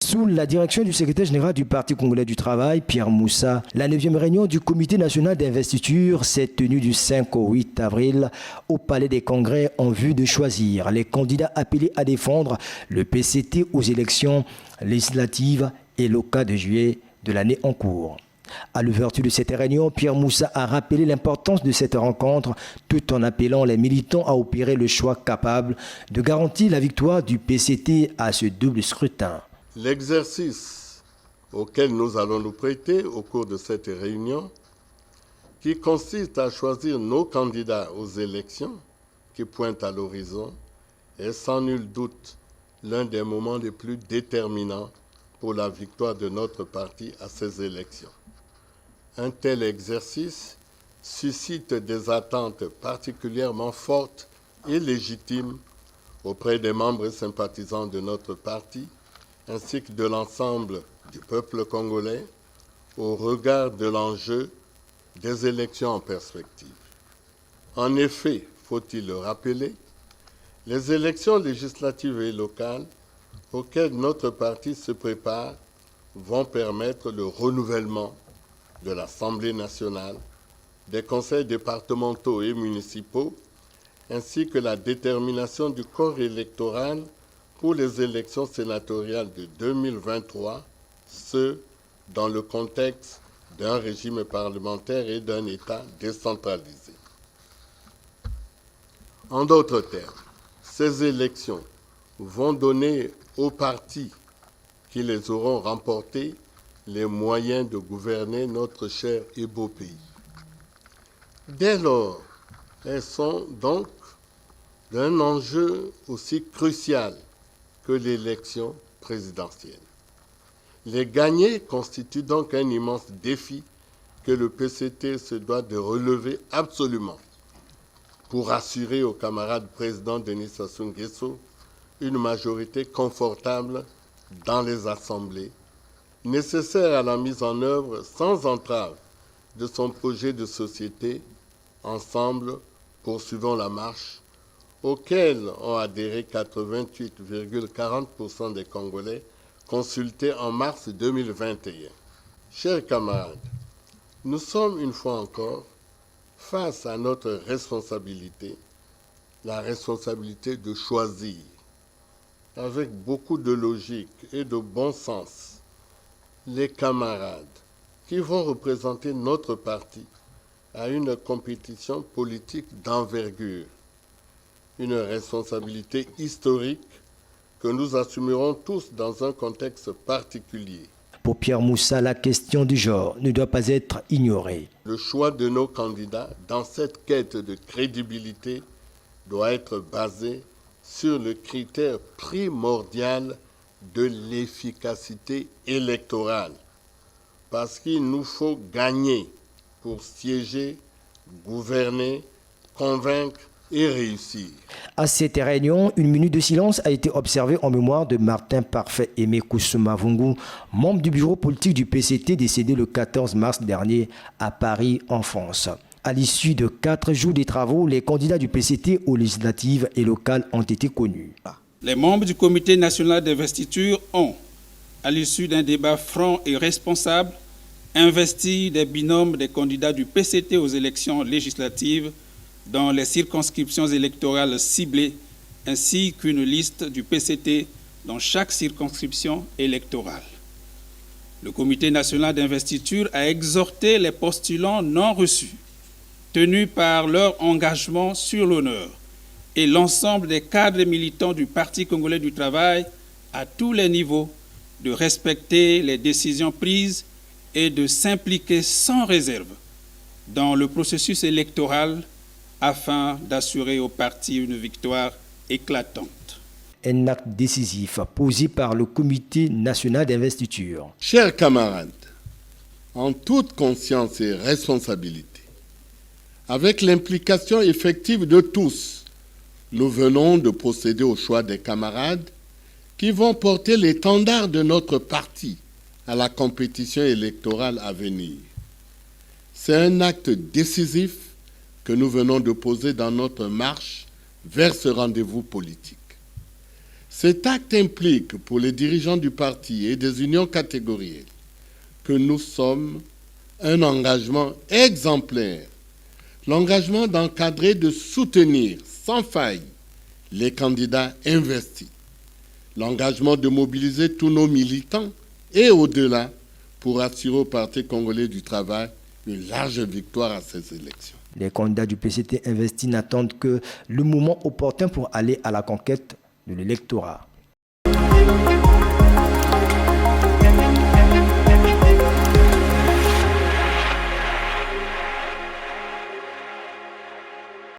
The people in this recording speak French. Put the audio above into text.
Sous la direction du secrétaire général du Parti congolais du travail, Pierre Moussa, la 9e réunion du Comité national d'investiture s'est tenue du 5 au 8 avril au Palais des Congrès en vue de choisir les candidats appelés à défendre le PCT aux élections législatives et locales de juillet de l'année en cours. À l'ouverture de cette réunion, Pierre Moussa a rappelé l'importance de cette rencontre tout en appelant les militants à opérer le choix capable de garantir la victoire du PCT à ce double scrutin. L'exercice auquel nous allons nous prêter au cours de cette réunion, qui consiste à choisir nos candidats aux élections qui pointent à l'horizon, est sans nul doute l'un des moments les plus déterminants pour la victoire de notre parti à ces élections. Un tel exercice suscite des attentes particulièrement fortes et légitimes auprès des membres et sympathisants de notre parti, ainsi que de l'ensemble du peuple congolais, au regard de l'enjeu des élections en perspective. En effet, faut-il le rappeler, les élections législatives et locales auxquelles notre parti se prépare vont permettre le renouvellement de l'Assemblée nationale, des conseils départementaux et municipaux, ainsi que la détermination du corps électoral pour les élections sénatoriales de 2023, ce dans le contexte d'un régime parlementaire et d'un État décentralisé. En d'autres termes, ces élections vont donner aux partis qui les auront remportées les moyens de gouverner notre cher et beau pays. Dès lors, elles sont donc d'un enjeu aussi crucial que l'élection présidentielle. Les gagner constitue donc un immense défi que le PCT se doit de relever absolument pour assurer au camarade président Denis Sassou Nguesso une majorité confortable dans les assemblées, nécessaire à la mise en œuvre sans entrave de son projet de société. Ensemble, poursuivons la marche, auquel ont adhéré 88,40% des Congolais consultés en mars 2021. Chers camarades, nous sommes une fois encore face à notre responsabilité, la responsabilité de choisir, avec beaucoup de logique et de bon sens, les camarades qui vont représenter notre parti à une compétition politique d'envergure, une responsabilité historique que nous assumerons tous dans un contexte particulier. Pour Pierre Moussa, la question du genre ne doit pas être ignorée. Le choix de nos candidats dans cette quête de crédibilité doit être basé sur le critère primordial de l'efficacité électorale, parce qu'il nous faut gagner pour siéger, gouverner, convaincre et réussir. À cette réunion, une minute de silence a été observée en mémoire de Martin Parfait Aimé Koussouma Vungu, membre du bureau politique du PCT décédé le 14 mars dernier à Paris, en France. À l'issue de 4 jours de travaux, les candidats du PCT aux législatives et locales ont été connus. Les membres du Comité national d'investiture ont, à l'issue d'un débat franc et responsable, investi des binômes des candidats du PCT aux élections législatives dans les circonscriptions électorales ciblées, ainsi qu'une liste du PCT dans chaque circonscription électorale. Le Comité national d'investiture a exhorté les postulants non reçus, tenus par leur engagement sur l'honneur, et l'ensemble des cadres et militants du Parti congolais du travail à tous les niveaux de respecter les décisions prises et de s'impliquer sans réserve dans le processus électoral afin d'assurer au parti une victoire éclatante. Un acte décisif posé par le Comité national d'investiture. Chers camarades, en toute conscience et responsabilité, avec l'implication effective de tous, nous venons de procéder au choix des camarades qui vont porter l'étendard de notre parti à la compétition électorale à venir. C'est un acte décisif que nous venons de poser dans notre marche vers ce rendez-vous politique. Cet acte implique pour les dirigeants du parti et des unions catégorielles que nous sommes un engagement exemplaire, l'engagement d'encadrer, de soutenir sans faille les candidats investis, l'engagement de mobiliser tous nos militants et au-delà pour assurer au Parti congolais du travail une large victoire à ces élections. Les candidats du PCT investis n'attendent que le moment opportun pour aller à la conquête de l'électorat.